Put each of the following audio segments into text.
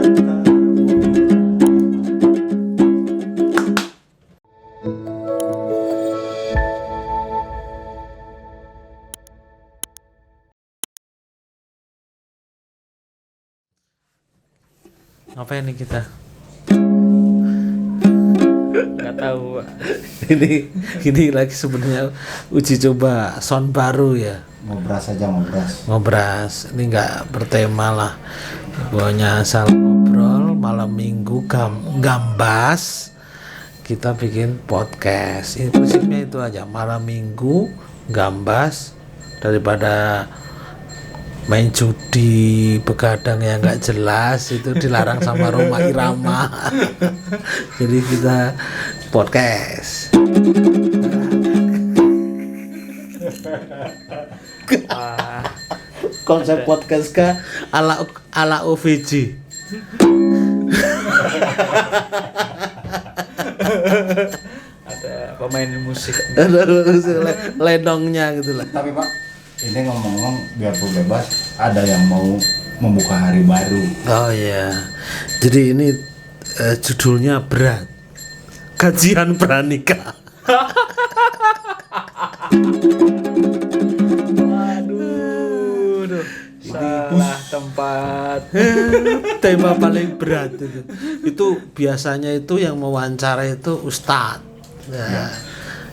Ngapain nih kita? Nggak tahu Pak. ini lagi sebenarnya uji coba sound baru ya. Ngobras. Ini nggak bertema lah. Pokoknya asal ngobrol malam minggu gambas. Kita bikin podcast. Ini prinsipnya itu aja. Malam minggu gambas daripada main judi begadang yang nggak jelas, itu dilarang sama Roma Irama. Jadi kita podcast. Konsep podcast ke ala OVJ. Ada pemain musik. Ada lenongnya gitu lah. Tapi Pak, ini ngomong-ngomong biar bebas, ada yang mau membuka hari baru. Oh ya, jadi ini judulnya berat, kajian pranikah. Aduh, salah tempat. Tema paling berat itu biasanya itu yang mewawancara itu ustadz,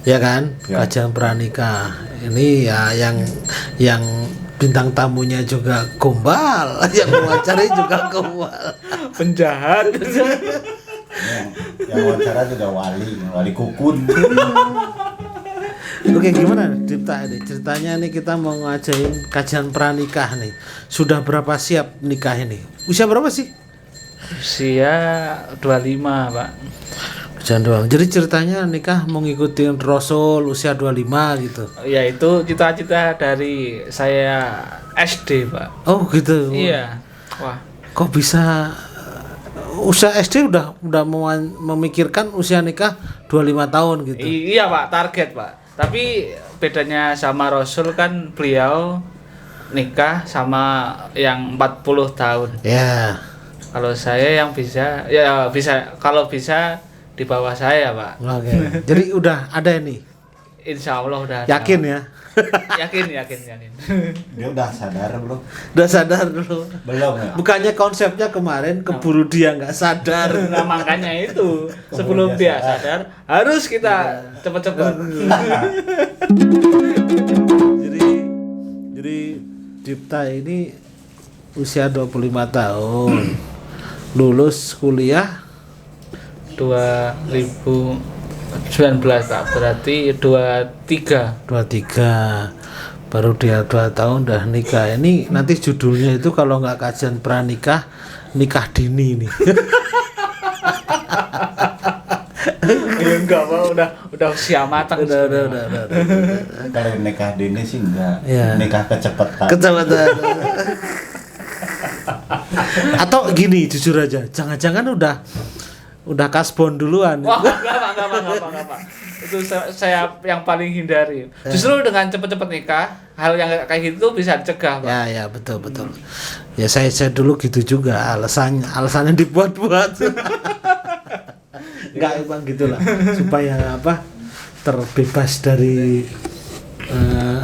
ya kan, Ya. kajian pranikah. Ini ya yang bintang tamunya juga gombal, yang mewawancarai juga gombal. Penjahat. Yang wawancara juga wali kukun. Oke, gimana Dipta ini? Ceritanya nih kita mau ngajain kajian pranikah nih. Sudah berapa siap nikah ini? Usia berapa sih? Usia 25 Pak. Usia doang. Jadi ceritanya nikah mau ngikutin Rasul usia 25 gitu. Ya itu cita-cita dari saya SD Pak. Oh gitu. Iya. Wah. Kok bisa usia SD udah memikirkan usia nikah 25 tahun gitu. Iya Pak, target Pak. Tapi bedanya sama Rasul kan beliau nikah sama yang 40 tahun. Ya. Kalau saya yang bisa kalau bisa di bawah saya Pak. Oke. Jadi udah ada ini. Insya Allah udah. Yakin ya? Yakin. Dia udah sadar belum? Udah sadar dulu. Belum ya? Bukannya konsepnya kemarin keburu dia nggak sadar. Nah makanya itu sebelum dia sadar harus kita cepat-cepat. jadi Dipta ini usia 25 tahun. Lulus kuliah 2019 Pak, berarti 23. Baru dia 2 tahun udah nikah. Ini nanti judulnya itu kalau nggak kajian pranikah, nikah dini nih. Ya enggak Pak, udah usia matang. udah. Kalau nikah dini sih enggak. Iya. Nikah kecepatan. Kecepatan. Atau gini, jujur aja, jangan-jangan udah kasbon duluan. Wah, enggak Pak. Itu saya yang paling hindari. Justru dengan cepat-cepat nikah, hal yang kayak gitu bisa dicegah Pak. Ya betul. Ya saya dulu gitu juga, alasannya dibuat-buat. Enggak emang gitulah, supaya terbebas dari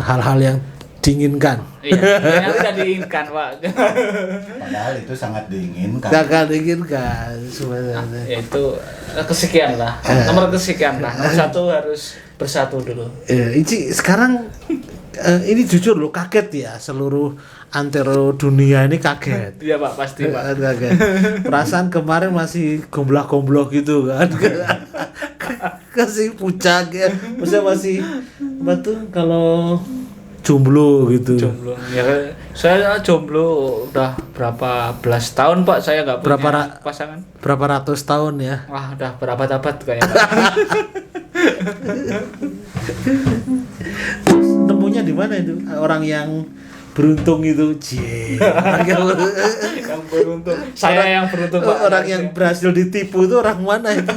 hal-hal yang diinginkan. Iya, yang tidak diinginkan Pak. Padahal itu sangat diinginkan. Gak diinginkan sebenarnya. Ya itu kesekian lah. Nomor kesekian lah. Nomor 1 harus bersatu dulu. Ini sekarang ini jujur loh, kaget ya, seluruh antero dunia ini kaget. Iya Pak, pasti Pak. Kaget. Perasaan kemarin masih gomblah-gombloh gitu kan. Kasih pucak ya. Maksudnya masih kalau jomblo gitu. Jomblo. Ya, saya jomblo udah berapa belas tahun Pak, saya nggak punya pasangan. Berapa ratus tahun ya? Wah, udah berabad-abad kayaknya Pak. Nemunya di mana itu? Orang yang beruntung itu, Yang beruntung. Saya yang beruntung Pak. Orang yang berhasil ditipu itu orang mana itu?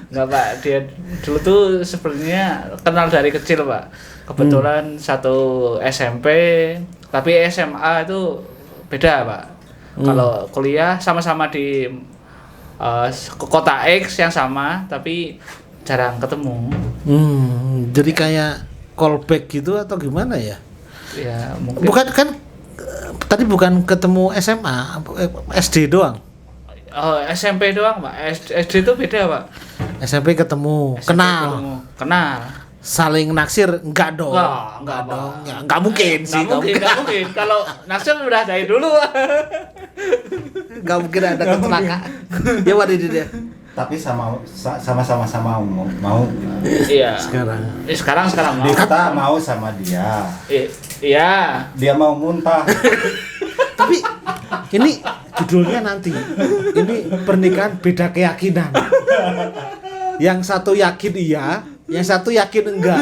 Enggak Pak, dia dulu tuh sebenarnya kenal dari kecil Pak. Kebetulan satu SMP, tapi SMA itu beda Pak. Kalau kuliah sama-sama di kota X yang sama tapi jarang ketemu. Jadi kayak callback gitu atau gimana ya? Ya mungkin. Bukan kan tadi bukan ketemu SMA, SD doang. Oh, SMP doang, Pak. SD itu beda, Pak. SMP ketemu, SMP kenal. ketemu. Kenal. Saling naksir enggak dong? Enggak dong. Enggak mungkin sih. Enggak mungkin. Kalau naksir udah dari dulu. Enggak mungkin ada kecelakaan. Ya waduh dia. Tapi sama-sama mau. Iya. Sekarang Sekarang mau. Kita mau sama dia. Iya. Dia mau muntah. tapi ini judulnya nanti. Ini pernikahan beda keyakinan. Yang satu yakin iya, yang satu yakin enggak.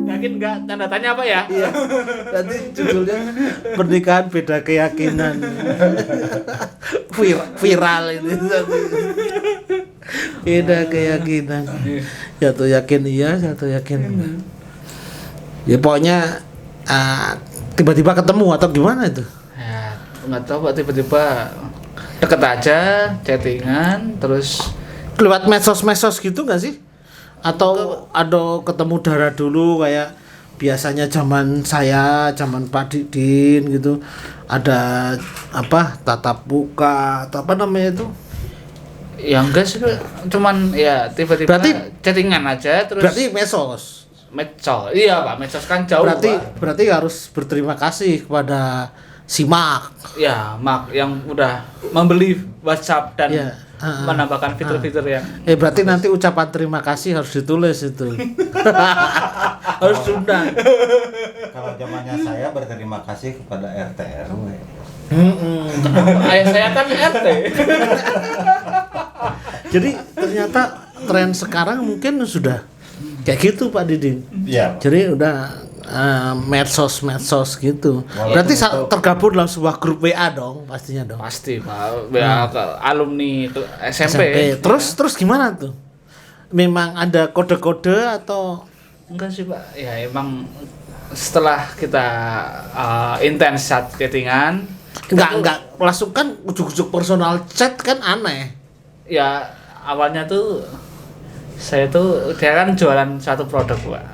Yakin enggak? Tanda tanya apa ya? Iya. Nanti judulnya pernikahan beda keyakinan. Viral ini. Beda keyakinan. Satu yakin iya, satu yakin enggak. Ya pokoknya tiba-tiba ketemu atau gimana itu? Ya, nggak tahu Pak, tiba-tiba deket aja, chattingan, terus Lewat medsos gitu nggak sih? Atau ada ketemu darah dulu kayak biasanya zaman Pak Didin gitu, ada apa tatap muka atau apa namanya itu? ya enggak sih, cuman ya tiba-tiba Berarti chattingan aja terus. Berarti medsos. Medsos, iya Pak, medsos kan jauh Pak. Berarti harus berterima kasih kepada si Mark. Ya, Mark yang udah membeli WhatsApp dan Ya, menambahkan fitur-fitur yang. Berarti nanti ucapan terima kasih harus ditulis itu. Harus undang. Kalau zamannya saya berterima kasih kepada RT RW. Ayah saya kan RT. Jadi ternyata tren sekarang mungkin sudah kayak gitu Pak Didin. Iya. Jadi udah medsos gitu. Berarti tergabung dalam sebuah grup WA dong, pastinya dong. Pasti Pak, WA ke alumni SMP. Terus gimana tuh? Memang ada kode-kode atau Enggak sih Pak, ya emang setelah kita intens chattingan. enggak langsung kan ujuk-ujuk personal chat kan aneh. Ya awalnya tuh saya tuh dia kan jualan satu produk Pak.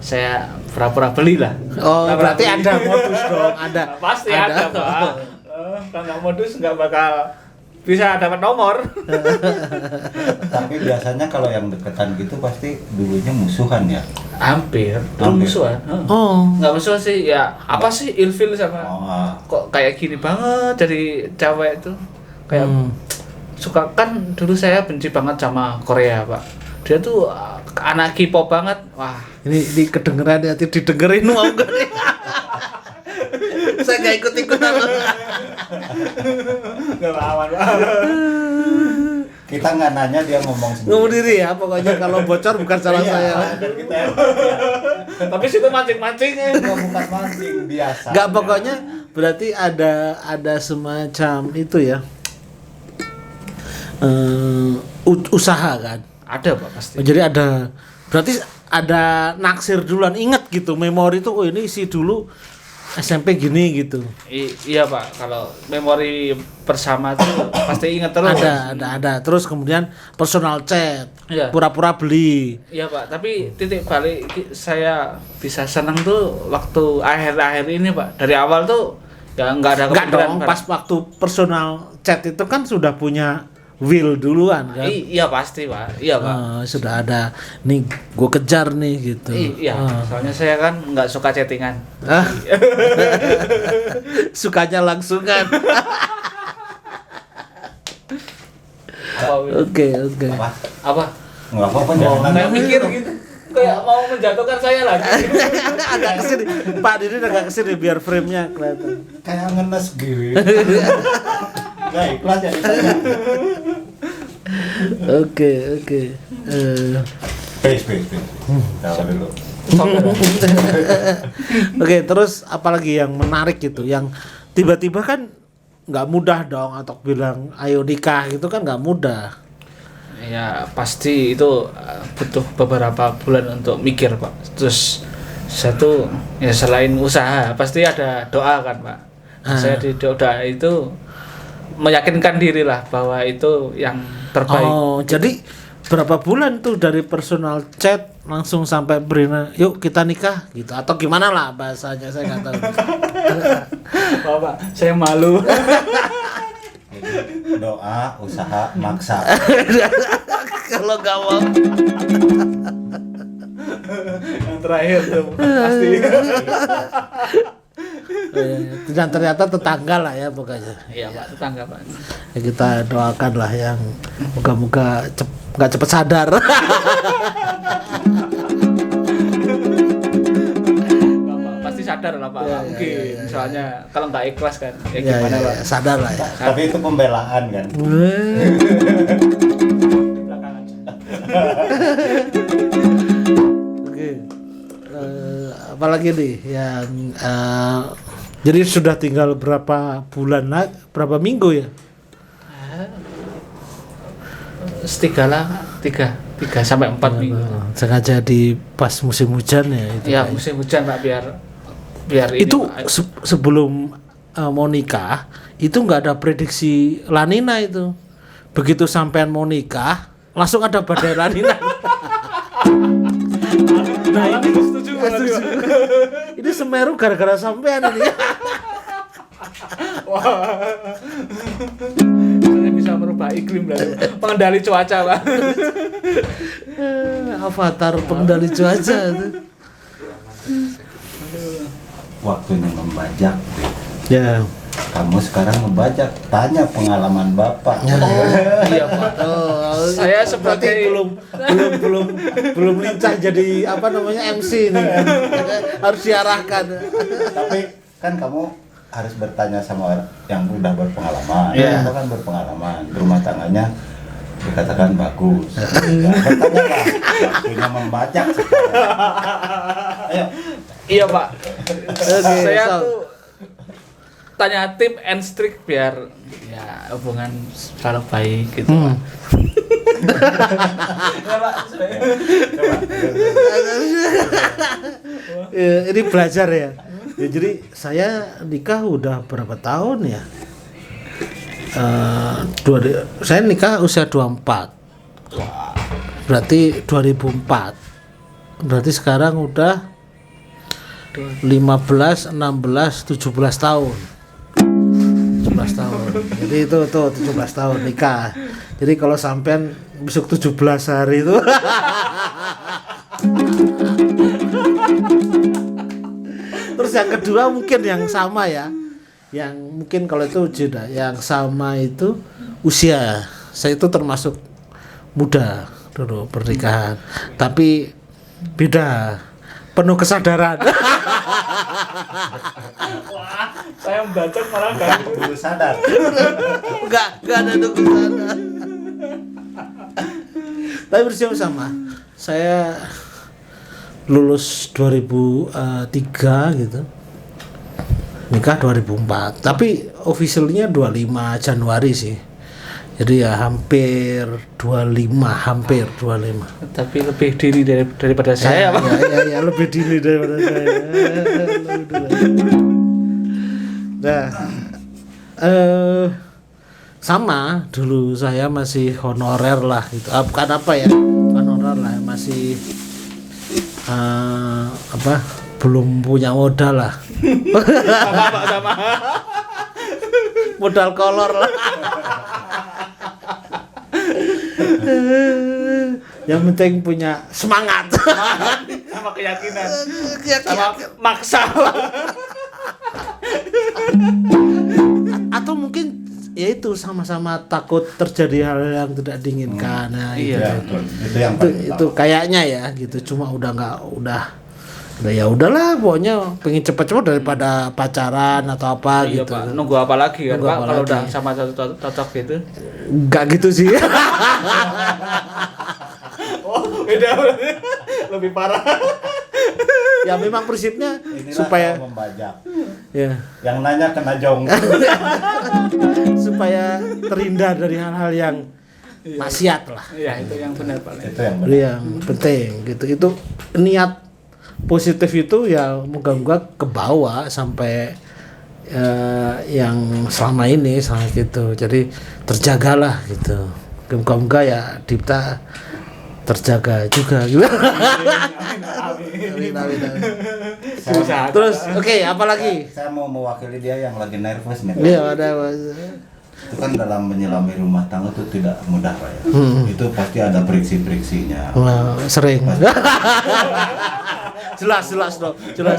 Saya pura-pura beli lah. Oh, Pura-pura berarti beli. ada modus dong, ada. Pasti ada Pak. Kalau nggak modus nggak bakal bisa dapat nomor. Tapi biasanya kalau yang deketan gitu pasti dulunya musuhan ya. Hampir. Musuhan. Oh. Nggak musuhan sih, ya apa sih ilfil sama kok kayak gini banget jadi cewek itu kayak suka kan. Dulu saya benci banget sama Korea Pak, dia tuh anak K-pop banget. Wah Ini kedengeran ya, didengerin mau enggak nih? Saya nggak ikut-ikutan. nggak lawan Pak. Kita nggak nanya, dia ngomong sendiri. Ngomong diri ya, pokoknya kalau bocor bukan salah Iya, saya. dan kita ya. Tapi situ mancing-mancing Bukan mancing biasa. Enggak, pokoknya berarti ada semacam itu ya. Usaha kan. ada Pak pasti. Jadi berarti ada naksir duluan, inget gitu memori tuh. Oh ini isi dulu SMP gini gitu. Iya Pak, kalau memori bersama tuh pasti ingat terus. Ada. Terus kemudian personal chat, Iya. pura-pura beli. Iya Pak, tapi titik balik saya bisa senang tuh waktu akhir-akhir ini Pak. Dari awal tuh ya nggak ada Enggak kepikiran, dong, Pak. pas waktu personal chat itu kan sudah punya will duluan kan. Iya pasti Pak, iya Pak. Sudah ada nih, gue kejar nih gitu. Iya, soalnya saya kan nggak suka chattingan. Sukanya langsungan. Oke. Apa? Nggak apa-apa, jangan Saya nanya. mikir gitu, kayak mau menjatuhkan saya lagi. Agak kesini, Pak Didi agak kesini biar frame-nya kelihatan. Kayak ngenes gitu. Nggak ikhlas ya ditanya. Oke. Space. Tahu dulu. Oke, terus apalagi yang menarik gitu, yang tiba-tiba kan nggak mudah dong atau bilang ayo nikah gitu kan nggak mudah. Ya pasti itu butuh beberapa bulan untuk mikir Pak. Terus satu ya selain usaha pasti ada doa kan Pak. Saya udah itu meyakinkan diri lah bahwa itu yang terbaik. Oh, jadi berapa bulan tuh dari personal chat langsung sampai Brina, yuk kita nikah gitu atau gimana lah bahasanya saya nggak tahu. Bapak, saya malu. Jadi, doa, usaha, maksa. Kalau nggak mau. Yang terakhir tuh pasti. Dan ternyata tetangga lah ya pokoknya. Iya Pak, tetangga Pak. Ya, kita doakan lah yang moga-moga nggak cepet sadar. Bapak pasti sadar lah Pak. Ya, Mungkin soalnya kalau nggak ikhlas kan ya Ya, gimana ya, Pak. ya, sadar lah ya. Tapi itu pembelaan kan. Oke. Apalagi nih yang jadi sudah tinggal berapa bulan berapa minggu ya? Tiga sampai 4 minggu. Sengaja di pas musim hujan ya itu. Ya Pak. musim hujan Pak biar Itu ini, Pak. sebelum mau nikah itu nggak ada prediksi La Nina itu. Begitu sampean mau nikah langsung ada badai La Nina. Nah ini setuju. ini Semeru gara-gara sampean ini. Wah. Saya bisa merubah iklim dan pengendali cuaca Pak. Avatar pengendali cuaca itu. Waktunya membajak. Ya. Kamu sekarang membajak, tanya pengalaman Bapak. Iya Pak. Saya sebagai belum lincah jadi apa namanya MC nih. Harus diarahkan. Tapi kan kamu harus bertanya sama orang yang udah berpengalaman. Iya. Kamu kan berpengalaman, rumah tangganya dikatakan bagus. Bertanyalah, waktunya membajak. Ayo. iya Pak. Saya so. tuh tanya tip and trick biar ya hubungan selalu baik gitu Pak. Ya, Pak. Ini belajar ya. Ya, jadi saya nikah udah berapa tahun ya? Saya nikah usia 24. Berarti 2004. Berarti sekarang udah 15, 16, 17 tahun. 17 tahun. Jadi itu tuh 17 tahun nikah. Jadi kalau sampean besok 17 hari itu terus yang kedua mungkin yang sama ya. Yang mungkin kalau itu jeda, yang sama itu usia. Saya itu termasuk muda dulu pernikahan. Tapi beda. Penuh kesadaran. Wah, saya membaca malah enggak Dulu sadar. Enggak ada nunggu sadar. Tapi bersama sama. Saya lulus 2003 gitu. Nikah 2004. Tapi officialnya 25 Januari sih. Jadi ya hampir 25. tapi lebih diri daripada saya Pak. Ya, lebih dini daripada saya. Nah, sama dulu saya masih honorer lah gitu. Bukan apa ya, honorer lah, masih belum punya modal lah. sama. Modal kolor lah. Yang penting punya semangat. Sama keyakinan. Keyakinan. Sama maksa. Atau mungkin ya itu sama-sama takut terjadi hal yang tidak diinginkan. Nah, Iya. Itu yang paling itu kayaknya ya gitu. Cuma udah ya udahlah, pokoknya pengen cepet-cepet daripada pacaran atau apa Iya gitu. Pak, nunggu apa lagi kan Nunggu Pak apa kalau lagi. udah sama cocok gitu. Enggak gitu sih. Oh, beda berarti. Lebih parah. Ya memang prinsipnya inilah supaya yang membajak. ya Yang nanya kena jong. supaya terhindar dari hal-hal yang maksiat lah. Iya, itu yang benar Pak. Itu yang benar. Itu yang penting gitu. Itu niat positif itu ya moga-moga kebawa sampai yang selama ini sangat gitu. Jadi terjagalah gitu. Moga-moga ya Dipta terjaga juga gitu. Amin. Terus oke, apa lagi? Saya mau mewakili dia yang lagi nervous nih. Iya, ada Mas. Itu kan dalam menyelami rumah tangga itu tidak mudah Pak ya. Itu pasti ada friksi-friksinya. Wah, sering. jelas dong. Jelas.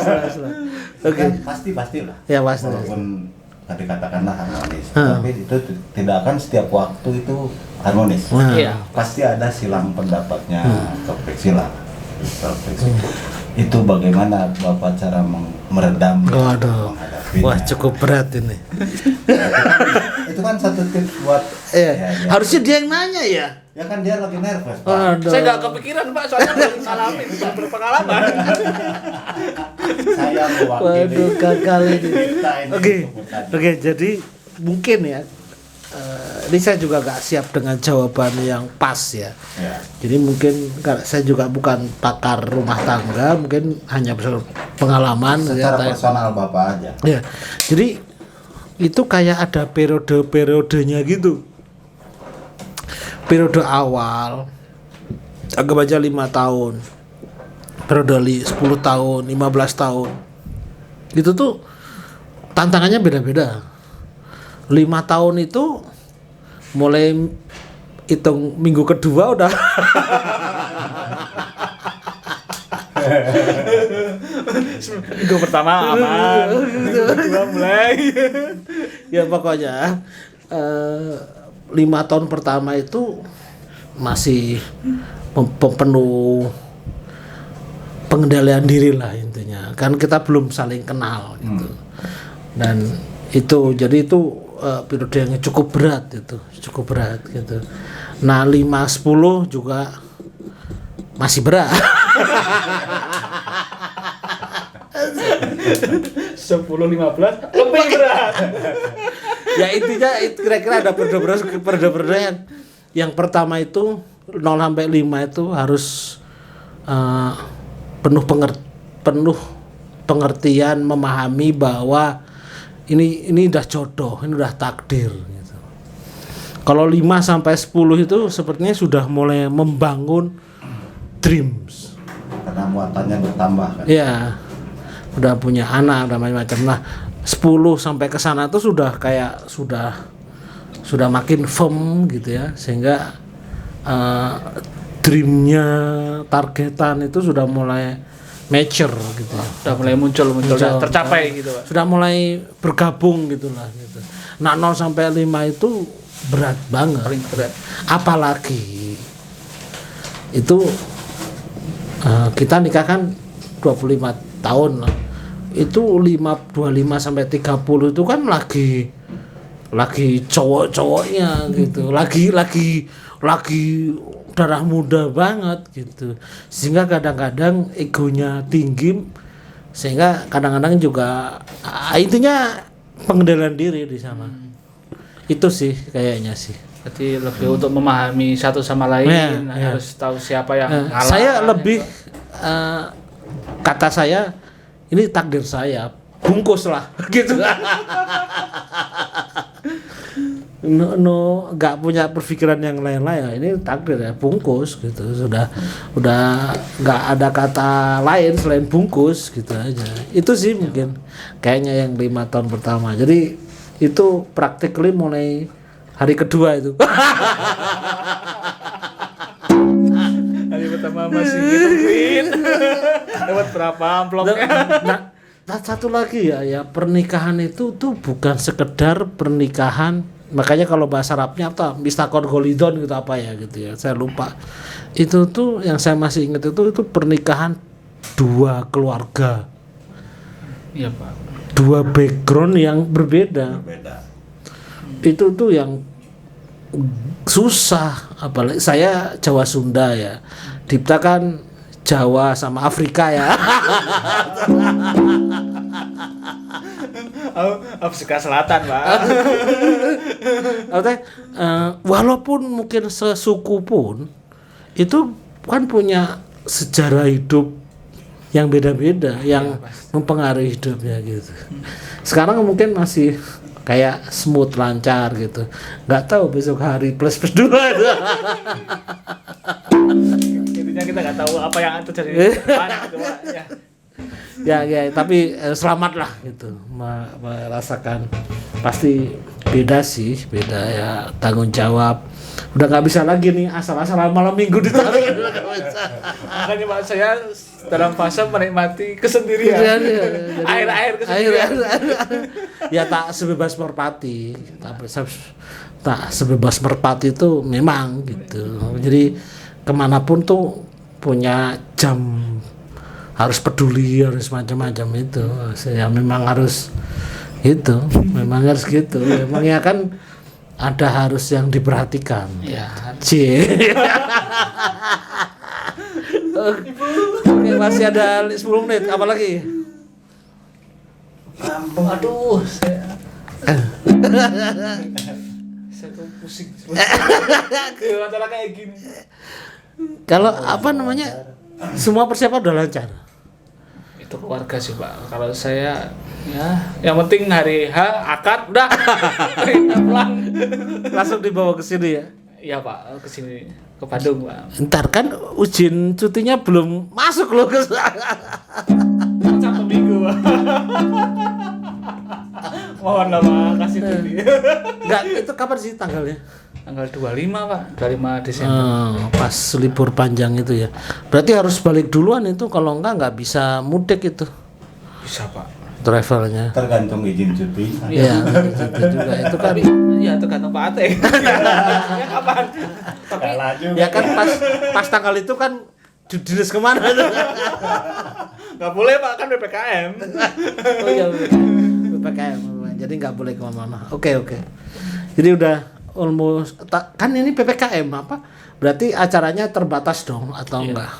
Oke. Kan pastilah. Ya pasti. Walaupun tadi katakanlah harmonis, tapi itu tidak akan setiap waktu itu harmonis. Iya. Pasti ada silang pendapatnya, friksi lah. Friksi. Itu bagaimana Bapak cara meredam? Waduh. menghadapinya? Wah, cukup berat ini. Itu kan satu tips buat Iya. ya. Harusnya dia yang nanya ya. Ya kan dia lagi nervous Pak. Waduh. Saya nggak kepikiran Pak, soalnya belum ngalamin, belum berpengalaman. Saya mewakili. Waduh, gagal ini. Kita ini sebutan. Oke, jadi mungkin ya. Ini saya juga gak siap dengan jawaban yang pas ya. Ya. Jadi mungkin karena saya juga bukan pakar rumah tangga, mungkin hanya pengalaman. Secara ya, personal Bapak aja. Ya, jadi itu kayak ada periode-periodenya gitu. Periode awal, anggap aja 5 tahun. Periode 10 tahun, 15 tahun. Itu tuh tantangannya beda-beda. 5 tahun itu mulai hitung minggu kedua udah Minggu pertama aman, minggu kedua mulai. ya pokoknya 5 tahun pertama itu masih penuh pengendalian diri lah intinya, kan kita belum saling kenal gitu. Dan itu jadi itu periode yang cukup berat gitu. Nah 5-10 juga masih berat. 10-15 lebih berat. Ya intinya kira-kira ada periode yang pertama itu 0 sampai 5 itu harus penuh pengertian, memahami bahwa ini udah jodoh, ini udah takdir gitu. Kalau 5 sampai 10 itu sepertinya sudah mulai membangun dreams. Karena muatannya bertambah kan. Ya. Udah punya anak, udah macam-macam. Nah, 10 sampai ke sana tuh sudah kayak sudah makin firm gitu ya, sehingga dreamnya, targetan itu sudah mulai mature gitu. Udah mulai muncul, udah tercapai gitu Pak. Sudah mulai bergabung gitulah gitu. Nah 0 sampai 5 itu berat banget. Paling berat. Apalagi itu kita nikah kan 25 tahun lah. Itu 25 sampai 30 itu kan lagi cowok-cowoknya gitu. Lagi darah muda banget gitu, sehingga kadang-kadang egonya tinggi, sehingga kadang-kadang juga intinya pengendalian diri di sana. Itu sih kayaknya sih. Jadi lebih untuk memahami satu sama lain, Ya. harus tahu siapa yang ngalah. Saya lebih kata saya ini takdir saya, bungkus lah gitu. Nggak punya perpikiran yang lain-lain, ini takdir ya, bungkus gitu. Udah nggak ada kata lain selain bungkus gitu aja. Itu sih mungkin kayaknya yang 5 tahun pertama. Jadi itu practically mulai hari kedua itu. Hari pertama masih ngitungin dapat berapa amplopnya. Nah, satu lagi ya pernikahan itu tuh bukan sekedar pernikahan. Makanya kalau bahasa Arabnya apa, mistakon golidon gitu apa ya gitu ya, saya lupa. Itu tuh yang saya masih ingat itu pernikahan 2 keluarga. Iya Pak. 2 background yang berbeda. Itu tuh yang susah, apalagi saya Jawa Sunda ya. Dipta kan Jawa sama Afrika ya. Afrika Selatan Pak. Walaupun mungkin sesuku pun itu kan punya sejarah hidup yang beda-beda yang mempengaruhi hidupnya gitu. Sekarang mungkin masih kayak smooth lancar gitu, nggak tahu besok hari plus dua. Intinya kita nggak tahu apa yang terjadi di depan gitu Pak. Ya tapi selamat lah gitu, merasakan pasti beda ya, tanggung jawab udah nggak bisa lagi nih asal-asalan malam minggu ditarik. Makanya Pak, saya dalam fase menikmati kesendirian. Air kesendirian. Ya tak sebebas merpati, tak sebebas merpati itu memang gitu. Jadi kemanapun tuh punya jam, harus peduli, harus macam-macam itu. Saya memang harus itu, memang harus gitu. Memang ya kan ada harus yang diperhatikan. Ya. Oke, masih ada 10 menit, apa lagi? Aduh, saya tuh pusing. Antara kayak gini. Kalau apa namanya, semua persiapan udah lancar. Itu keluarga sih Pak. Kalau saya ya yang penting hari H akad udah pulang. Langsung dibawa ke sini ya. Iya Pak, ke sini ke Bandung Pak. Ntar kan izin cutinya belum masuk loh ke Satu minggu Pak. Mohon lah Pak, kasih cuti. Enggak, itu kapan sih tanggalnya? Tanggal 25 Pak, 25 Desember. Pas libur panjang itu ya. Berarti harus balik duluan itu, kalau nggak bisa mudik itu. Bisa Pak. Travelnya. Tergantung izin cuti. Iya, itu juga itu kan. Iya tergantung Pak Ate. Ya kapan? Tapi Ya kan pas tanggal itu kan dinas kemana tuh? nggak boleh Pak, kan PPKM. Oh iya, PPKM. Jadi nggak boleh kemana-mana. Oke. Jadi udah almost kan ini PPKM apa? Berarti acaranya terbatas dong atau enggak?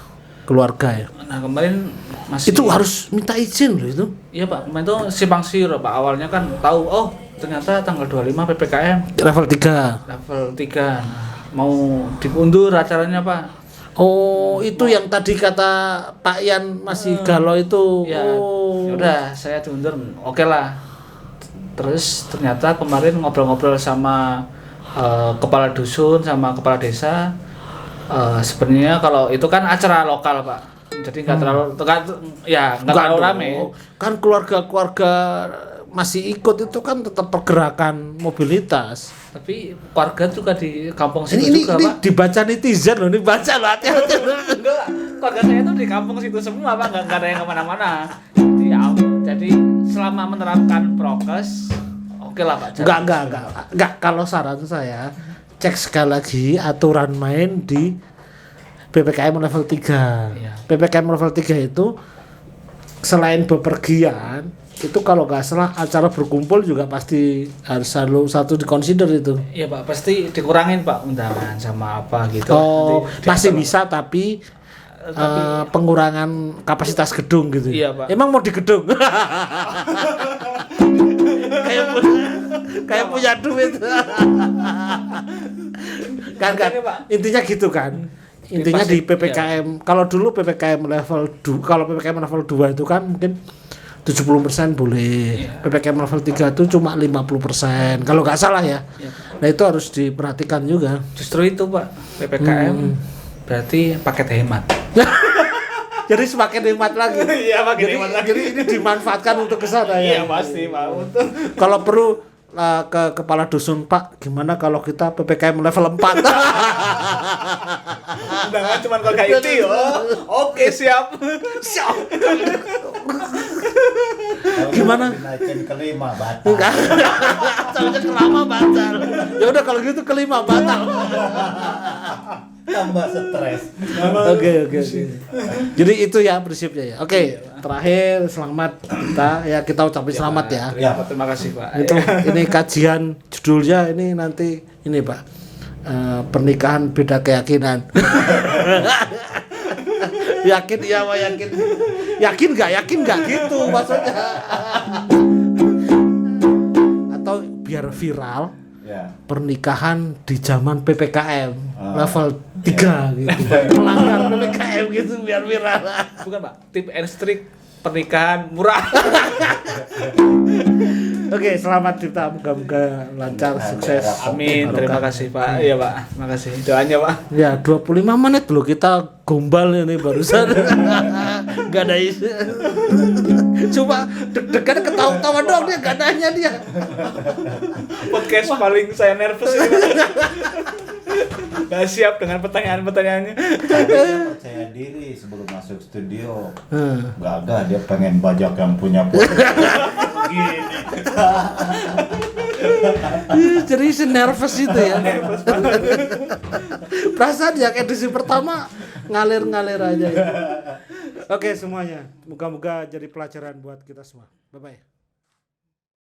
Keluarga ya. Nah kemarin masih Itu harus minta izin loh itu. Iya Pak, kemarin tuh simpang siur Pak, awalnya kan tahu ternyata tanggal 25 PPKM Level 3. level 3 mau diundur acaranya Pak. Oh, itu yang tadi kata Pak Yan masih galau itu. Ya, Oh. udah saya diundur. Oke lah. Terus ternyata kemarin ngobrol-ngobrol sama kepala dusun sama kepala desa, sebenarnya kalau itu kan acara lokal Pak, jadi nggak terlalu nggak terlalu rame. Kan keluarga masih ikut itu kan tetap pergerakan mobilitas. Tapi keluarga juga di kampung situ Ini juga Pak. dibaca netizen loh, ini baca loh, hati-hati. Enggak, keluarga saya tuh di kampung situ semua Pak, nggak ada yang kemana-mana. Jadi selama menerapkan prokes, oke lah Pak. Enggak. Kalau saran saya, cek sekali lagi aturan main di PPKM level 3. Iya. PPKM level 3 itu selain bepergian, itu kalau nggak salah acara berkumpul juga pasti harus satu dikonsider itu. Iya Pak, pasti dikurangin Pak undangan sama apa gitu. Oh, Nanti masih diatur. bisa tapi pengurangan kapasitas gedung gitu. Iya, Pak. Emang mau di gedung? kayak punya duit. kan Pak. intinya gitu kan. Intinya di PPKM, kalau dulu PPKM level 2, kalau PPKM level 2 itu kan mungkin 70% boleh. Iya. PPKM level 3 itu cuma 50%. Kalau nggak salah ya. Iya. Nah, itu harus diperhatikan juga. Justru itu Pak, PPKM berarti paket hemat. Jadi semakin hemat lagi. Iya, pakai hemat lagi. Jadi ini dimanfaatkan untuk ke sana ya. Iya pasti Pak, untuk Kalau perlu ke kepala dusun, Pak, gimana kalau kita PPKM level 4? undangan cuma keluarga inti. Oke, siap. Gimana? Dinaikin ke 5 batal. Enggak. Soalnya kelama batal. Ya udah kalau gitu kelima batal. Tambah stres. Oke. Jadi itu ya prinsipnya ya. Oke, terakhir selamat kita ucapin selamat ya. Ya. Terima kasih Pak. Ini kajian judulnya ini nanti ini Pak, pernikahan beda keyakinan. Yakin ya, yakin nggak gitu maksudnya. Atau biar viral Ya. pernikahan di zaman PPKM level 3 gitu. Melanggar PPKM gitu biar viral. Bukan Pak, tip and trik pernikahan murah. Oke, selamat kita moga-moga lancar, sukses. Amin, terima kasih Pak. Iya Pak, terima kasih doanya Pak. Ya, 25 menit loh kita gombal ini barusan. Gak ada isu. Coba deg-degan ketawa-tawa doang dia, gak nanya dia. Podcast paling saya nervous ini. Gak siap dengan pertanyaan-pertanyaannya. Dia percaya diri sebelum masuk studio. Gagah dia pengen bajak yang punya gini. Jadi nervous itu ya. Perasaan yang edisi pertama ngalir-ngalir aja. Oke semuanya, moga-moga jadi pelajaran buat kita semua. Bye bye.